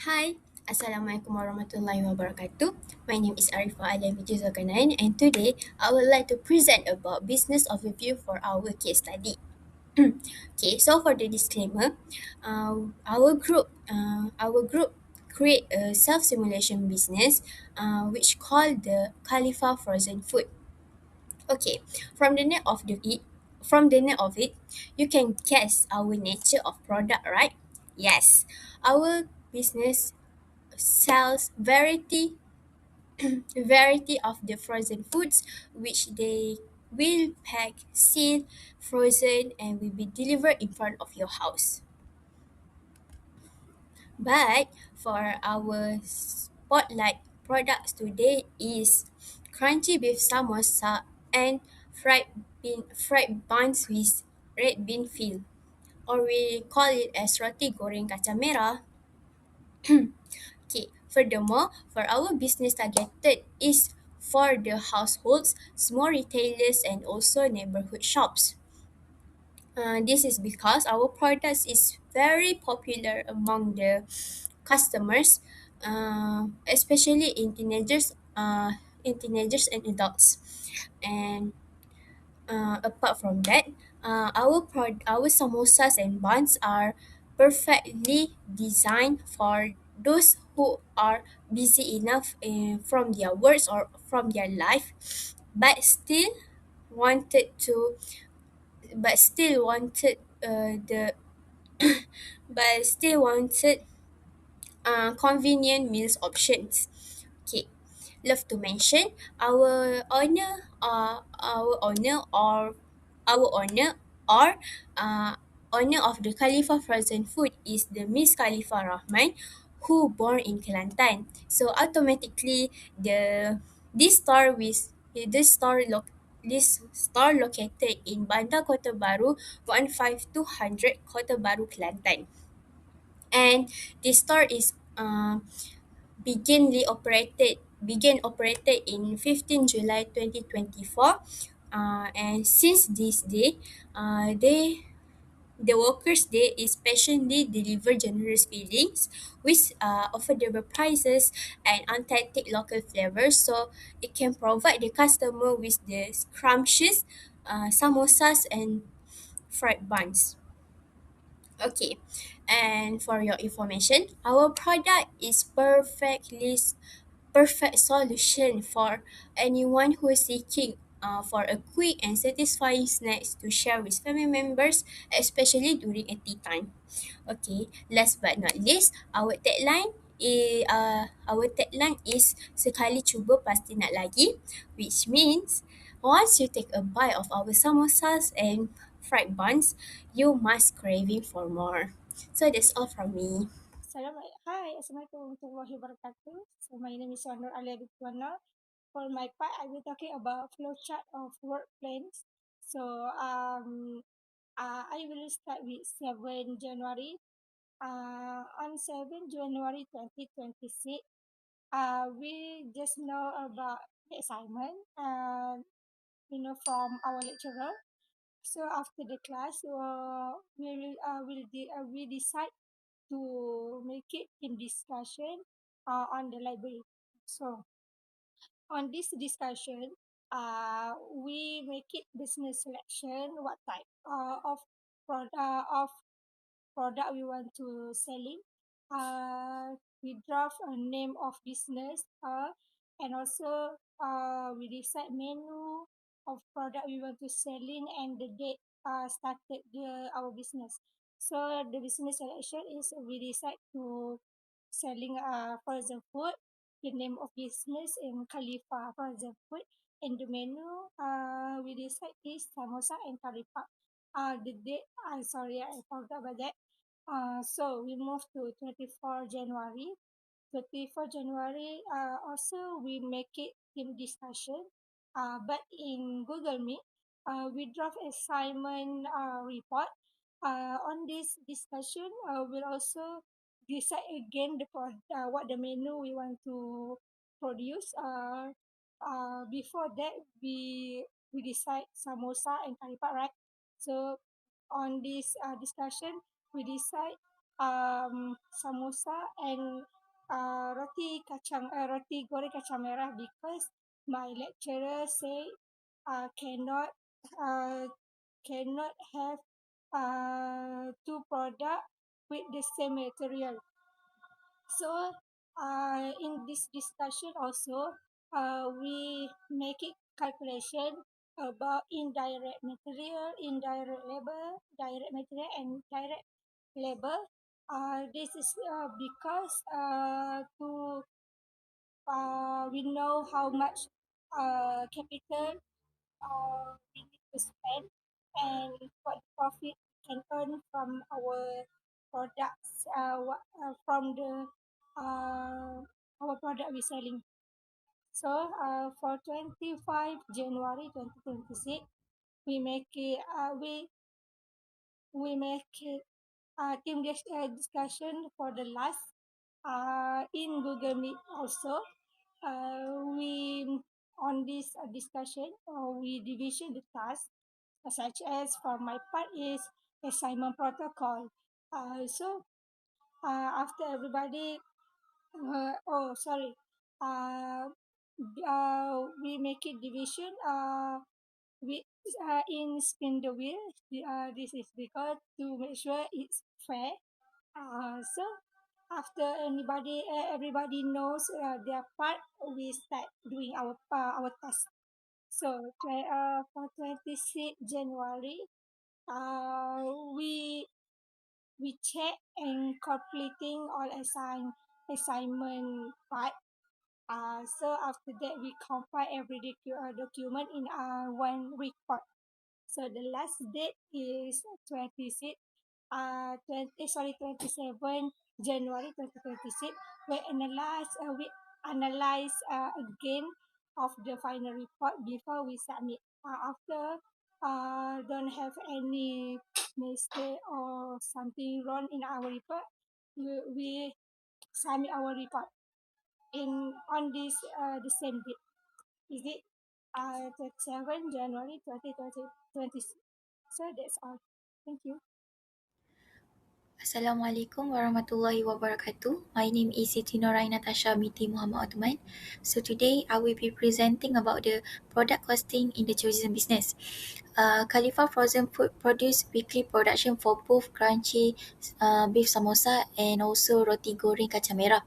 Hi, Assalamualaikum warahmatullahi wabarakatuh. My name is ARIFAH ZOLKANAIN, and today I would like to present about business overview for our case study. Okay, so for the disclaimer, our group create a self-simulation business, which called the Khalifa Frozen Food. Okay, from the name of it, you can guess our nature of product, right? Yes, our business sells variety of the frozen foods, which they will pack, seal, frozen, and will be delivered in front of your house. But for our spotlight products today is crunchy beef samosa and fried buns with red bean fill, or we call it as roti goreng kacang merah. Okay. Furthermore, for our business targeted is for the households, small retailers, and also neighborhood shops. This is because our products is very popular among the customers, especially in teenagers and adults. And apart from that, our samosas and buns are perfectly designed for those who are busy enough from their works or from their life, but still wanted to, but still wanted the, but still wanted convenient meals options. Okay, love to mention our uh, owner of the Khalifa frozen food is the Miss Khalifa Rahman, who born in Kelantan. So automatically this store with this store loc this store located in Bandar Kota Baru 15200 Kota Baru, Kelantan. And this store is began operated in 15 July 2024, and since this day, the workers there is patiently deliver generous fillings with affordable prices and authentic local flavors, so it can provide the customer with the scrumptious samosas and fried buns. Okay, and for your information, our product is perfect solution for anyone who is seeking for a quick and satisfying snacks to share with family members, especially during a tea time. Okay, last but not least, our tagline is sekali cuba pasti nak lagi, which means once you take a bite of our samosas and fried buns, you must craving for more. So that's all from me. Hi, Assalamualaikum warahmatullahi wabarakatuh. So my name is Nur ALIAH. For my part, I will talking about flowchart of work plans. So I will start with 7 January. On 7 January 2026, we just know about the assignment, from our lecturer. So after the class, we decide to make it in discussion on the library. So on this discussion, we make it business selection. What type of product we want to selling. We draft a name of business, and also we decide menu of product we want to selling and the date started our business. So the business selection is we decide to selling frozen food. The name of business in Khalifa frozen food, and the menu we decide is samosa and Khalifa. The date, sorry, I forgot about that. So we move to 24 January. 24 January, also we make it team discussion. But in Google Meet, we draft assignment report. On this discussion, we'll also decide again what the menu we want to produce. Before that, we decide samosa and karipat, right? So on this discussion, we decide samosa and roti goreng kacang merah because my lecturer say cannot uh, cannot have two product with the same material. So in this discussion also, we make it calculation about indirect material, indirect labor, direct material, and direct labor. This is because we know how much capital we need to spend and what profit we can earn from our products from the our product we're selling. So for 25 January 2026, we make it we make it discussion for the last in Google Meet also. We on this discussion we division the task such as for my part is assignment protocol. So after everybody oh sorry uh, we make it division we in spin the wheel. This is because to make sure it's fair. So after everybody knows their part, we start doing our task. So for 26 January, uh, we we check and completing all assignment part. So after that, we compile every document in one report. So the last date is 26 27 January 2026. We analyze again of the final report before we submit. After don't have any mistake or something wrong in our report, we submit our report in on this the same date. Is it 27 January 2020? So that's all. Thank you. Assalamualaikum warahmatullahi wabarakatuh. My name is Siti NURAIN Natasya binti Muhammad OTHMAN. So today I will be presenting about the product costing in the tourism business. Khalifa Frozen Food produce weekly production for both crunchy beef samosa and also roti goreng kacang merah.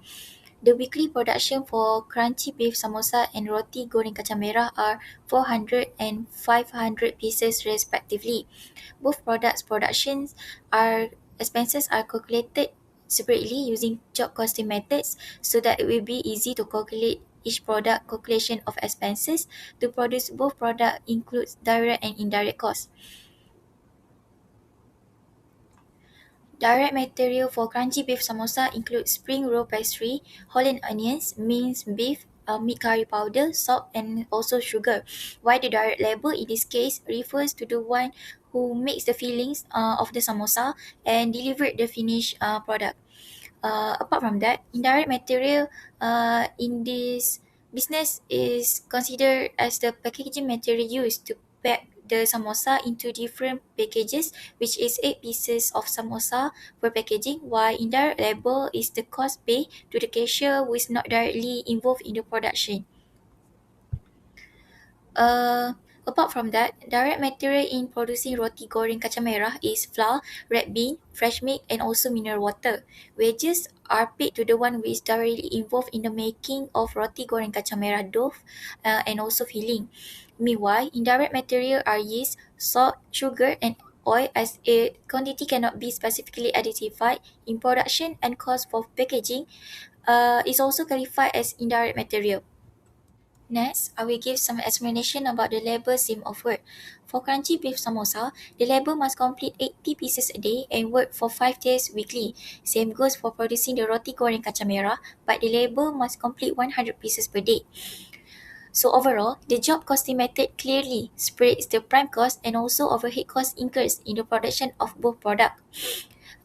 The weekly production for crunchy beef samosa and roti goreng kacang merah are 400 and 500 pieces respectively. Both products productions are expenses are calculated separately using job costing methods so that it will be easy to calculate each product calculation of expenses to produce both product includes direct and indirect costs. Direct material for crunchy beef samosa include spring roll pastry, Holland onions, minced beef, meat curry powder, salt and also sugar. While the direct labor in this case refers to the one who makes the fillings of the samosa and delivered the finished product. Apart from that, indirect material in this business is considered as the packaging material used to pack the samosa into different packages, which is 8 pieces of samosa per packaging, while indirect labor is the cost paid to the cashier who is not directly involved in the production. Uh, Apart from that, direct material in producing roti goreng kacang merah is flour, red bean, fresh milk and also mineral water. Wages are paid to the one who is directly involved in the making of roti goreng kacang merah dough and also filling. Meanwhile, indirect material are yeast, salt, sugar and oil as a quantity cannot be specifically identified in production and cost for packaging is also qualified as indirect material. Next, I will give some explanation about the labor scheme of work. For crunchy beef samosa, the labor must complete 80 pieces a day and work for 5 days weekly. Same goes for producing the roti goreng kacang merah, but the labor must complete 100 pieces per day. So overall, the job costing method clearly spreads the prime cost and also overhead cost incurred in the production of both products.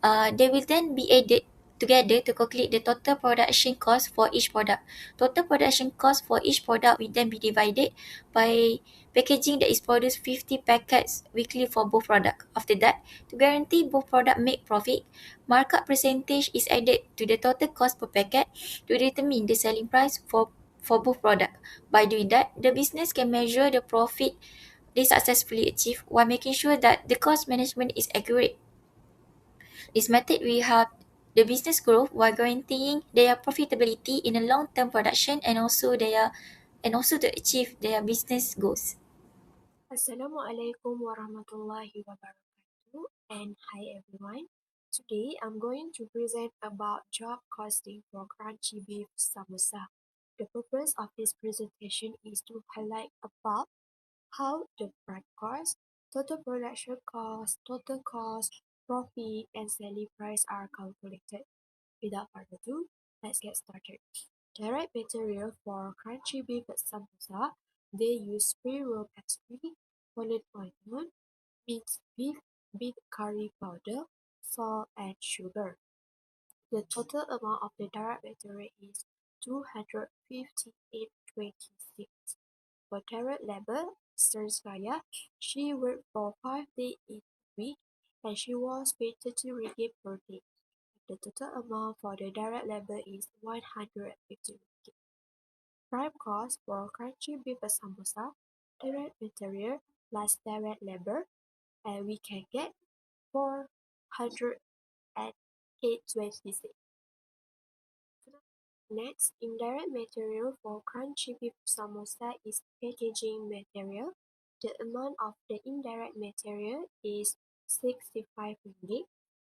They will then be added together to calculate the total production cost for each product. Total production cost for each product will then be divided by packaging that is produced 50 packets weekly for both products. After that, to guarantee both products make profit, markup percentage is added to the total cost per packet to determine the selling price for both products. By doing that, the business can measure the profit they successfully achieve while making sure that the cost management is accurate. This method will help the business grow while guaranteeing their profitability in a long-term production and also to achieve their business goals. Assalamualaikum warahmatullahi wabarakatuh, and hi everyone. Today I'm going to present about job costing for crunchy beef samosa. The purpose of this presentation is to highlight about how the prep cost, total production cost, total cost, profit, and selling price are calculated. Without further ado, let's get started. Direct material for crunchy beef samosa, they use pre-rolled pastry, folded onion, minced beef, beef curry powder, salt, and sugar. The total amount of the direct material is 258.26. For direct labor, Sternskaya, she worked for 5 days each week and she was paid 30 ringgit per day. The total amount for the direct labor is 150 ringgit. Prime cost for crunchy beef samosa, direct material plus direct labor, and we can get 408.26. Next, indirect material for crunchy beef samosa is packaging material. The amount of the indirect material is 65 ringgit.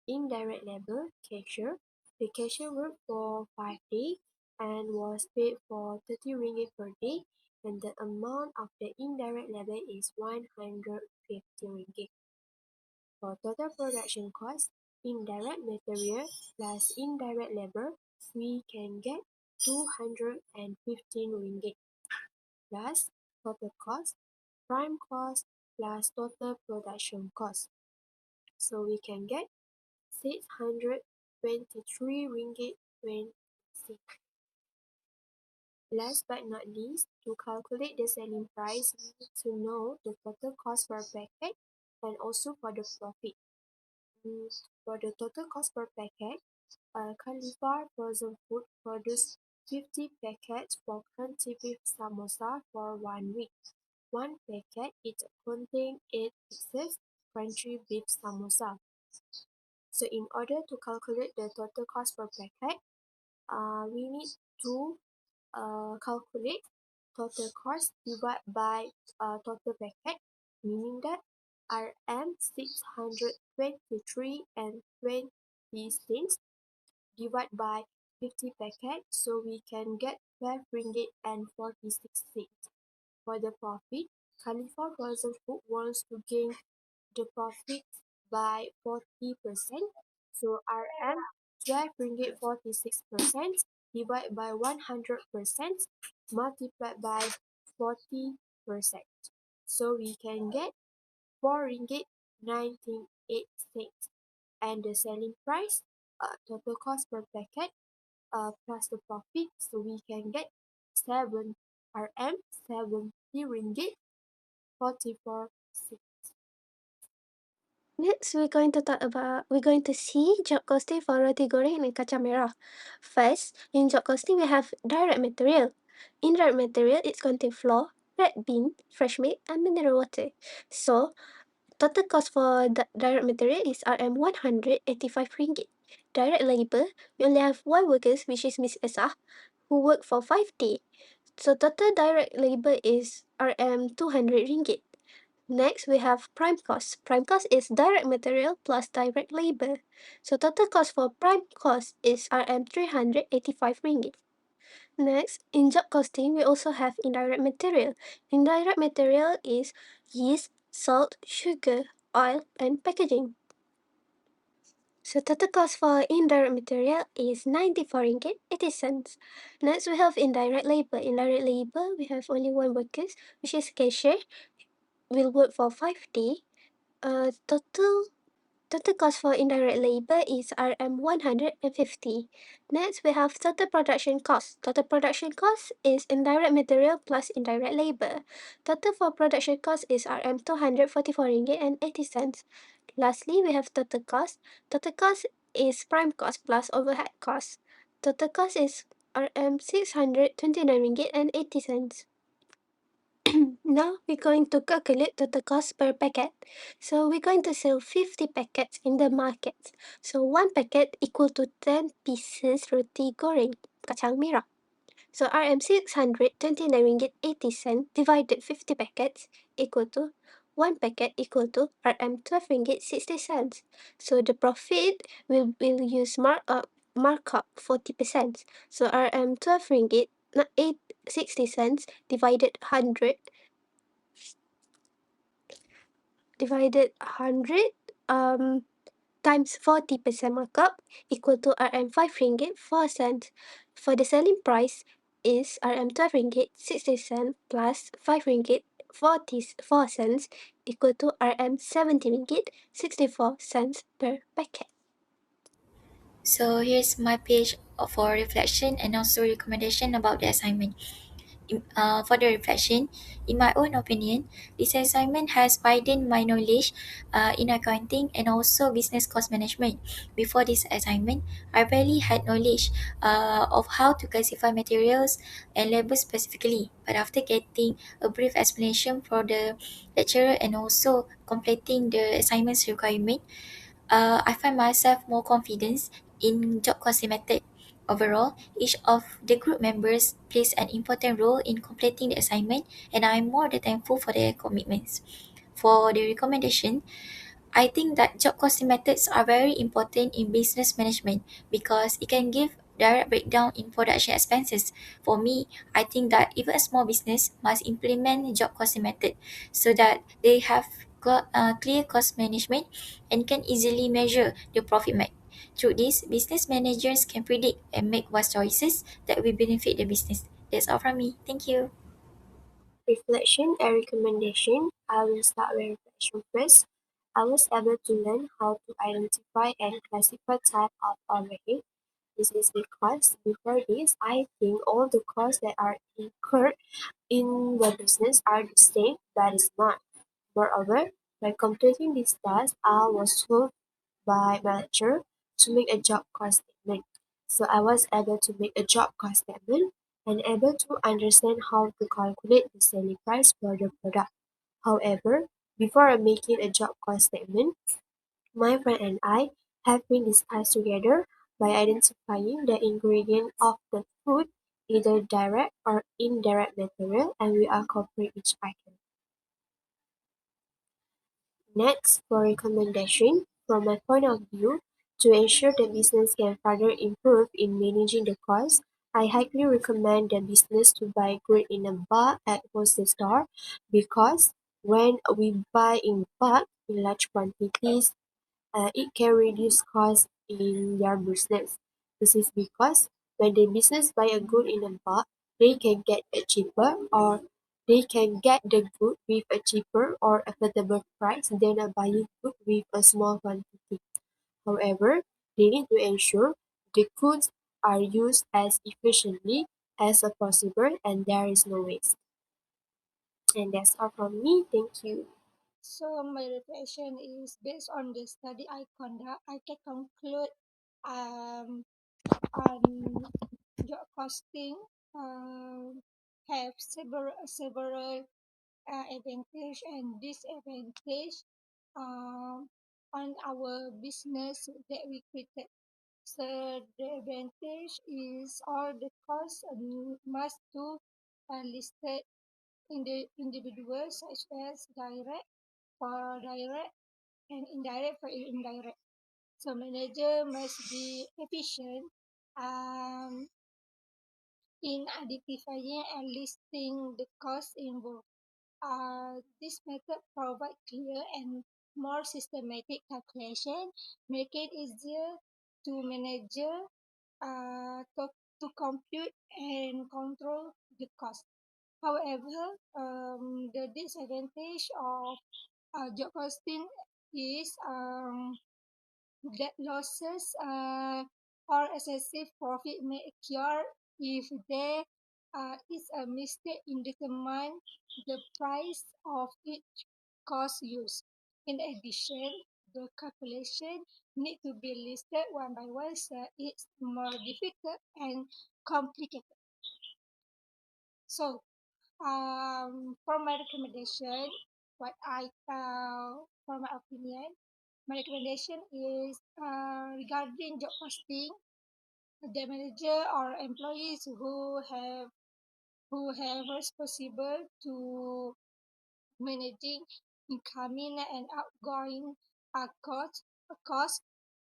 Indirect labor, cashier. The cashier worked for 5 days and was paid for 30 ringgit per day, and the amount of the indirect labor is 150 ringgit. For total production cost, indirect material plus indirect labor, we can get 215 ringgit plus total cost, prime cost plus total production cost. So we can get 623 ringgit 26. Last but not least, to calculate the selling price, we need to know the total cost per packet and also for the profit. For the total cost per packet, Khalifa Frozen Food produced 50 packets for crunchy beef samosa for 1 week. One packet contains 8 pieces crunchy beef samosa. So in order to calculate the total cost per packet, we need to calculate total cost divided by total packet, meaning that RM 623 and 20 cents divided by 50 packets, so we can get 12 ringgit and 46 cents. For the profit, Khalifa Frozen Food wants to gain the profit by 40%. So RM 12 ringgit 46% divided by 100% multiplied by 40%. So we can get 4 ringgit 98 cents. And the selling price, total cost per packet, plus the profit, so we can get 7 RM 70 ringgit 44 cents. Next, we're going to see job costing for roti goreng and kacang merah. First, in job costing, we have direct material. Indirect material, it contains flour, red bean, fresh meat, and mineral water. So, total cost for the direct material is RM 185 ringgit. Direct labor, we only have one worker, which is Miss Esah, who worked for 5 days. So, total direct labor is RM 200 ringgit. Next, we have prime cost. Prime cost is direct material plus direct labor. So total cost for prime cost is RM 385 ringgit. Next, in job costing, we also have indirect material. Indirect material is yeast, salt, sugar, oil, and packaging. So total cost for indirect material is 94 ringgit 80 cents. Next, we have indirect labor. Indirect labor, we have only one worker, which is cashier, will work for 5 days. Total Total cost for indirect labor is RM150. Next, we have total production cost. Total production cost is indirect material plus indirect labor. Total for production cost is RM244.80. Lastly, we have total cost. Total cost is prime cost plus overhead cost. Total cost is RM629.80. Now we're going to calculate total cost per packet. So we're going to sell 50 packets in the market. So one packet equal to 10 pieces roti goreng kacang merah. So RM629.80 divided 50 packets equal to one packet equal to RM12.60. So the profit will use markup 40%. So RM12.60 divided 100 times 40% markup equal to RM5.04. For the selling price is RM12.60 plus 5.44 equal to RM17.64 per packet. So here's my page for reflection and also recommendation about the assignment. For the reflection, in my own opinion, this assignment has widened my knowledge in accounting and also business cost management. Before this assignment, I barely had knowledge of how to classify materials and labor specifically. But after getting a brief explanation from the lecturer and also completing the assignment's requirement, I find myself more confident in job costing method. Overall, each of the group members plays an important role in completing the assignment, and I am more than thankful for their commitments. For the recommendation, I think that job costing methods are very important in business management because it can give direct breakdown in production expenses. For me, I think that even a small business must implement job costing method so that they have clear cost management and can easily measure the profit made. Through this, business managers can predict and make wise choices that will benefit the business. That's all from me. Thank you. Reflection and recommendation. I will start with reflection first. I was able to learn how to identify and classify type of overhead. This is because before this, I think all the costs that are incurred in the business are the same, but it's not. Moreover, by completing this task, I was told by my lecturer to make a job cost statement. So I was able to make a job cost statement and able to understand how to calculate the selling price for the product. However, before making a job cost statement, my friend and I have been discussed together by identifying the ingredient of the food, either direct or indirect material, and we are comparing each item. Next, for recommendation, from my point of view, to ensure the business can further improve in managing the cost, I highly recommend the business to buy goods in a bulk at wholesale store because when we buy in bulk in large quantities, it can reduce costs in their business. This is because when the business buy a good in a bulk, they can get it cheaper or they can get the good with a cheaper or affordable price than a buying good with a small quantity. However, they need to ensure the goods are used as efficiently as possible and there is no waste. And that's all from me. Thank you. So my reflection is based on the study I conduct, I can conclude on job costing have several advantage and disadvantage on our business that we created. So the advantage is all the costs must to listed in the individuals such as direct for direct and indirect for indirect. So manager must be efficient um, in identifying and listing the costs involved. This method provides clear and more systematic calculation, make it easier to manage, to compute and control the cost. However, the disadvantage of job costing is That losses or excessive profit may occur if there is a mistake in determining the price of each cost used. In addition, the calculation need to be listed one by one, so it's more difficult and complicated. So, for my recommendation, for my opinion, my recommendation is regarding job posting, the manager or employees who have responsible to managing incoming and outgoing cost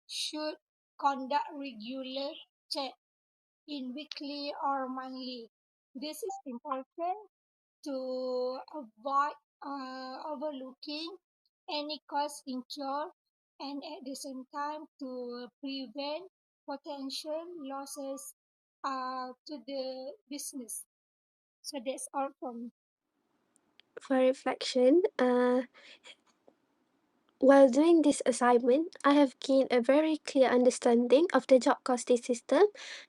should conduct regular check in weekly or monthly. This is important to avoid overlooking any cost incurred and at the same time to prevent potential losses to the business. So that's all from me. For reflection, while doing this assignment, I have gained a very clear understanding of the job costing system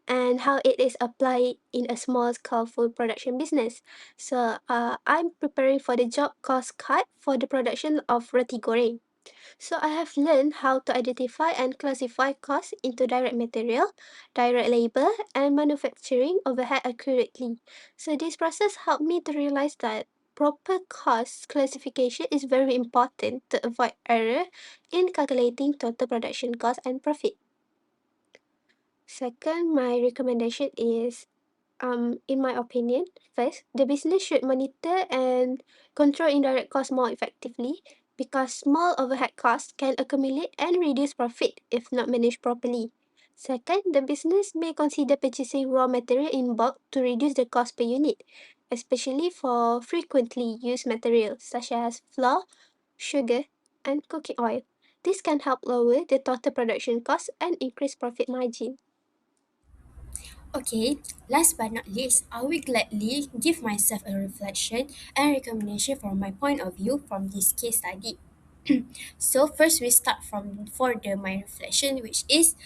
and how it is applied in a small scale food production business. So, I'm preparing for the job cost cut for the production of roti goreng. So I have learned how to identify and classify costs into direct material, direct labor, and manufacturing overhead accurately. So this process helped me to realize that proper cost classification is very important to avoid error in calculating total production cost and profit. Second, my recommendation is in my opinion, first, the business should monitor and control indirect costs more effectively because small overhead costs can accumulate and reduce profit if not managed properly. Second, the business may consider purchasing raw material in bulk to reduce the cost per unit, especially for frequently used materials such as flour, sugar, and cooking oil. This can help lower the total production cost and increase profit margin. Okay, last but not least, I will gladly give myself a reflection and recommendation from my point of view from this case study. So first we start from for the my reflection, which is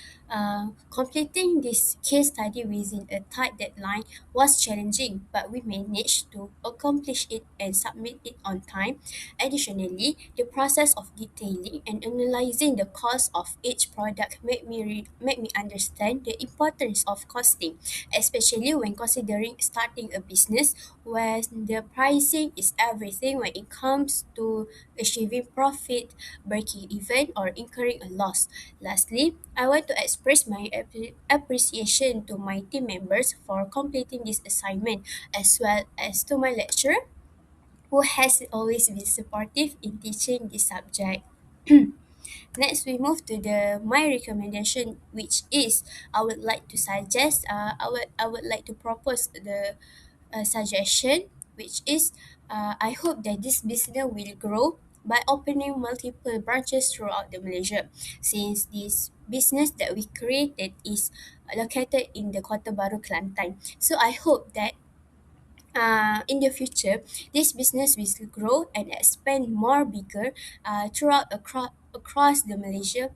completing this case study within a tight deadline was challenging, but we managed to accomplish it and submit it on time. Additionally, the process of detailing and analyzing the cost of each product made me understand the importance of costing, especially when considering starting a business where the pricing is everything when it comes to achieving profit, breaking even, or incurring a loss. Lastly, I want to express my appreciation to my team members for completing this assignment, as well as to my lecturer who has always been supportive in teaching this subject. Next, we move to the my recommendation, which is I would like to suggest. I would like to propose the suggestion, which is I hope that this business will grow by opening multiple branches throughout the Malaysia, since this business that we created is located in the Kota Baru, Kelantan. So I hope that in the future, this business will grow and expand more bigger throughout across the Malaysia,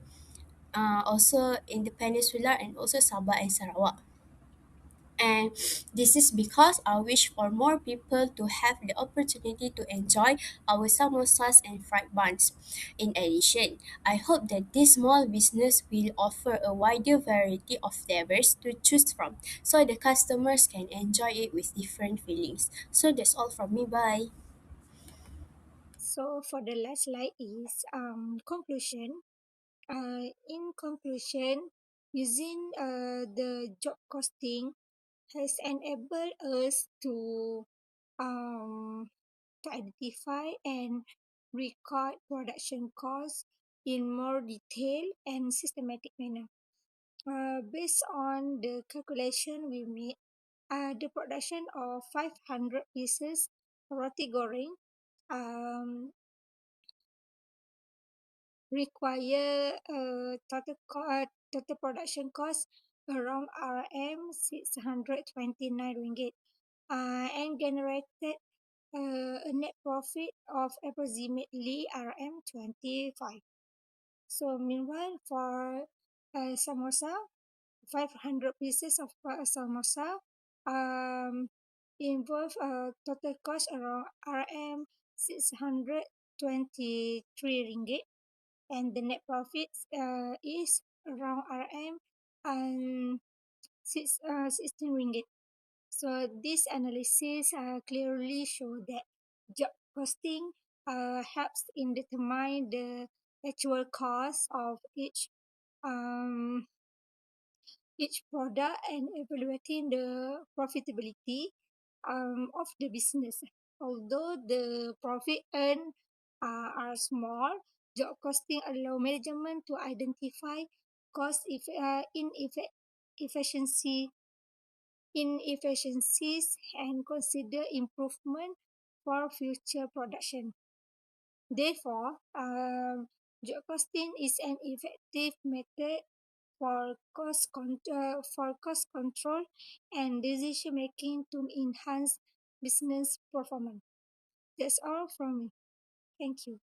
also in the peninsula and also Sabah and Sarawak. And this is because I wish for more people to have the opportunity to enjoy our samosas and fried buns. In addition, I hope that this small business will offer a wider variety of flavors to choose from so the customers can enjoy it with different feelings. So that's all from me. Bye. So for the last slide is conclusion. In conclusion, using the job costing has enabled us um, to identify and record production costs in more detailed and systematic manner. Based on the calculation we made, the production of 500 pieces roti goreng um, require total production cost around RM629 and generated a net profit of approximately RM25. So meanwhile, for samosa, 500 pieces of samosa involve a total cost around RM 623 ringgit, and the net profit is around RM and 16 ringgit. So this analysis clearly show that job costing helps in determine the actual cost of um, each product and evaluating the profitability of the business. Although the profit earned are small, job costing allow management to identify cost efficiency inefficiencies and consider improvement for future production. Therefore, job costing is an effective method for cost control and decision making to enhance business performance. That's all from me. Thank you.